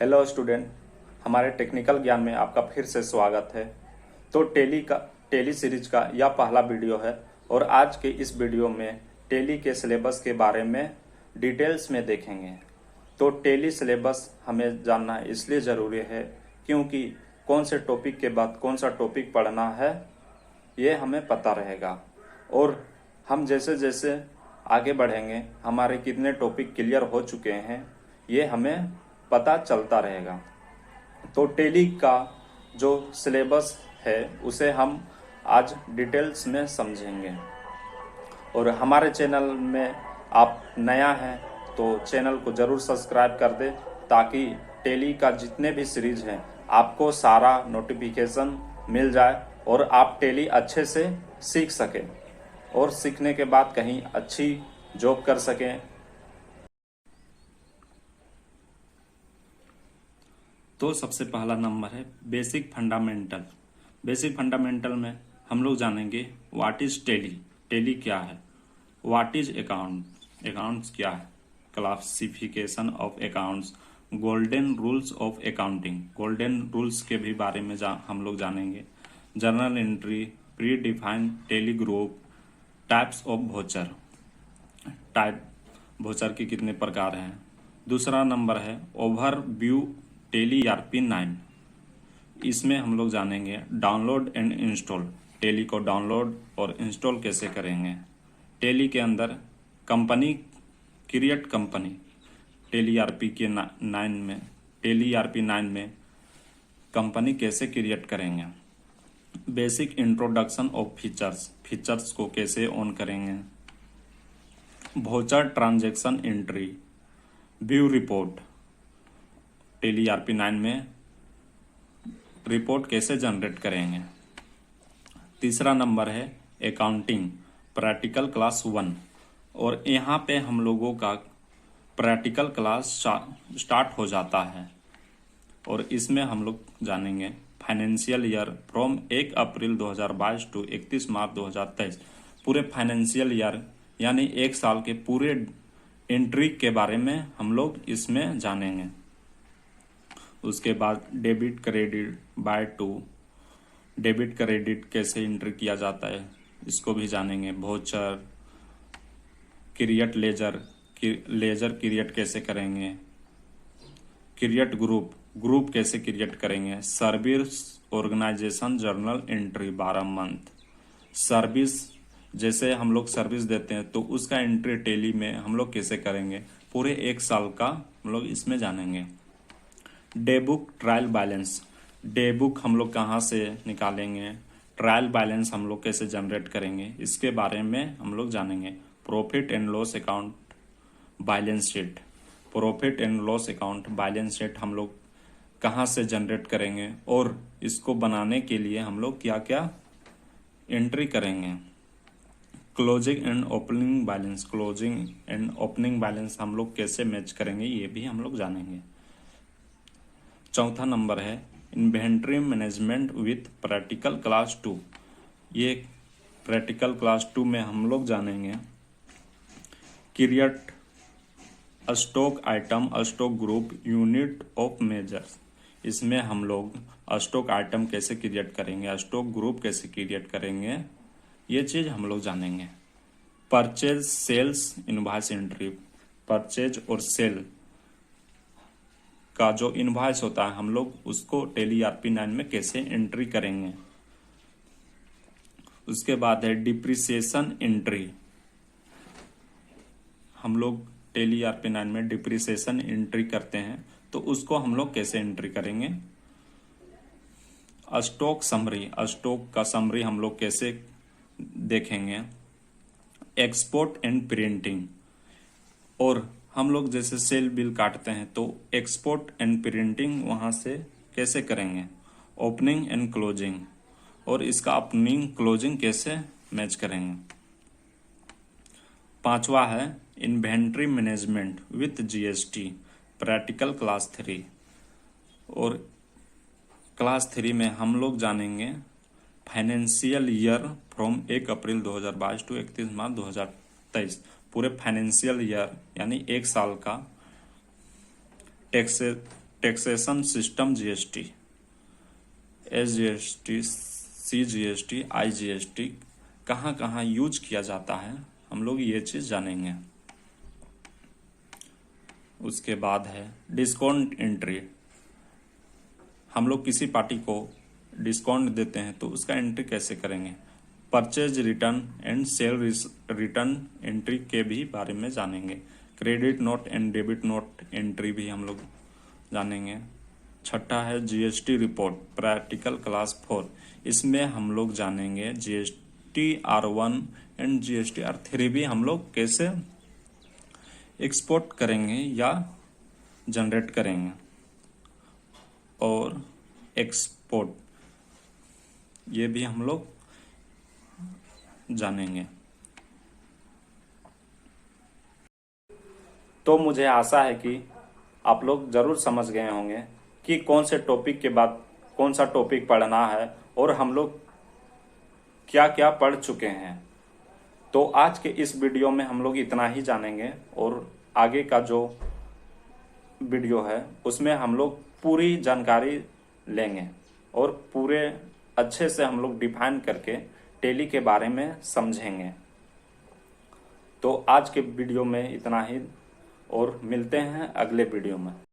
Hello student, हमारे technical ज्ञान में आपका फिर से स्वागत है। तो टेली सीरीज का यह पहला वीडियो है और आज के इस वीडियो में टेली के सिलेबस के बारे में डिटेल्स में देखेंगे। तो टेली सिलेबस हमें जानना इसलिए ज़रूरी है क्योंकि कौन से टॉपिक के बाद कौन सा टॉपिक पढ़ना है ये हमें पता रहेगा और हम जैसे जैसे आगे बढ़ेंगे हमारे कितने टॉपिक क्लियर हो चुके हैं ये हमें पता चलता रहेगा। तो टेली का जो सिलेबस है उसे हम आज डिटेल्स में समझेंगे। और हमारे चैनल में आप नया हैं तो चैनल को ज़रूर सब्सक्राइब कर दें ताकि टेली का जितने भी सीरीज हैं आपको सारा नोटिफिकेशन मिल जाए और आप टेली अच्छे से सीख सकें और सीखने के बाद कहीं अच्छी जॉब कर सकें। तो सबसे पहला नंबर है बेसिक फंडामेंटल। बेसिक फंडामेंटल में हम लोग जानेंगे व्हाट इज टेली, टेली क्या है, व्हाट इज अकाउंट, अकाउंट्स क्या है, classification of accounts, golden rules of accounting, golden rules के भी बारे में हम लोग जानेंगे, journal entry, predefined Tally group, types of voucher, type voucher के कितने प्रकार हैं। दूसरा नंबर है ओवरव्यू टेली ईआरपी 9। इसमें हम लोग जानेंगे डाउनलोड एंड इंस्टॉल, टेली को डाउनलोड और इंस्टॉल कैसे करेंगे। टेली के अंदर company create company, Tally ERP के 9 में, टेली ईआरपी 9 में कंपनी कैसे क्रिएट करेंगे। Basic introduction of features, features को कैसे ऑन करेंगे। Voucher transaction entry, view report, Tally ERP 9 में रिपोर्ट कैसे जनरेट करेंगे। तीसरा नंबर है अकाउंटिंग प्रैक्टिकल क्लास 1 और यहाँ पे हम लोगों का प्रैक्टिकल क्लास स्टार्ट हो जाता है और इसमें हम लोग जानेंगे financial year from 1 April 2022 to 31 March 2023। पूरे फाइनेंशियल ईयर यानी एक साल के पूरे एंट्री के बारे में हम लोग इसमें जानेंगे। उसके बाद debit credit by to, debit credit कैसे एंट्री किया जाता है इसको भी जानेंगे। Voucher create ledger, ledger create कैसे करेंगे। क्रिएट ग्रुप, ग्रुप कैसे क्रिएट करेंगे। Service organization journal entry 12 month, service जैसे हम लोग सर्विस देते हैं तो उसका एंट्री टेली में हम लोग कैसे करेंगे, पूरे एक साल का हम लोग इसमें जानेंगे। Day book trial balance, day book हम लोग कहाँ से निकालेंगे, ट्रायल बैलेंस हम लोग कैसे जनरेट करेंगे इसके बारे में हम लोग जानेंगे। Profit and loss account balance sheet, profit and loss account balance sheet हम लोग कहाँ से जनरेट करेंगे और इसको बनाने के लिए हम लोग क्या क्या एंट्री करेंगे। Closing and opening balance, closing and opening balance हम लोग कैसे मैच करेंगे ये भी हम लोग जानेंगे। चौथा नंबर है inventory management with practical class 2। ये प्रैक्टिकल क्लास 2 में हम लोग जानेंगे create stock item, stock group, unit of measures. इसमें हम लोग स्टॉक आइटम कैसे क्रिएट करेंगे, स्टॉक ग्रुप कैसे क्रिएट करेंगे ये चीज़ हम लोग जानेंगे। Purchase sales invoice entry, purchase और सेल का जो इनवॉइस होता है हम लोग उसको टेली ईआरपी 9 में कैसे एंट्री करेंगे। उसके बाद है डिप्रिसिएशन एंट्री, हम लोग टेली ईआरपी 9 में डिप्रिसिएशन एंट्री करते हैं तो उसको हम लोग कैसे एंट्री करेंगे। स्टॉक समरी, स्टॉक का समरी हम लोग कैसे देखेंगे। एक्सपोर्ट एंड प्रिंटिंग, और हम लोग जैसे सेल बिल काटते हैं तो एक्सपोर्ट एंड प्रिंटिंग वहाँ से कैसे करेंगे। ओपनिंग एंड क्लोजिंग, और इसका ओपनिंग क्लोजिंग कैसे मैच करेंगे। पांचवा है inventory management with GST, practical class 3 और क्लास 3 में हम लोग जानेंगे financial year from 1 April 2022 to 31 March 2023। पूरे फाइनेंशियल ईयर यानी एक साल का tax taxation system GST, SGST, CGST, IGST कहाँ कहाँ यूज किया जाता है, हम लोग ये चीज़ जानेंगे। उसके बाद है डिस्काउंट एंट्री। हम लोग किसी पार्टी को डिस्काउंट देते हैं तो उसका एंट्री कैसे करेंगे। Purchase return and cell return entry के भी बारे में जानेंगे। Credit note and debit note entry भी हम लोग जानेंगे। छठा है जीएसटी रिपोर्ट, प्रैक्टिकल क्लास 4। इसमें हम लोग जानेंगे GST R1 and GST R3 भी हम लोग कैसे एक्सपोर्ट करेंगे या जनरेट करेंगे और एक्सपोर्ट, ये भी हम लोग जानेंगे। तो मुझे आशा है कि आप लोग जरूर समझ गए होंगे कि कौन से टॉपिक के बाद कौन सा टॉपिक पढ़ना है और हम लोग क्या क्या पढ़ चुके हैं। तो आज के इस वीडियो में हम लोग इतना ही जानेंगे और आगे का जो वीडियो है उसमें हम लोग पूरी जानकारी लेंगे और पूरे अच्छे से हम लोग डिफाइन करके टैली के बारे में समझेंगे। तो आज के वीडियो में इतना ही और मिलते हैं अगले वीडियो में।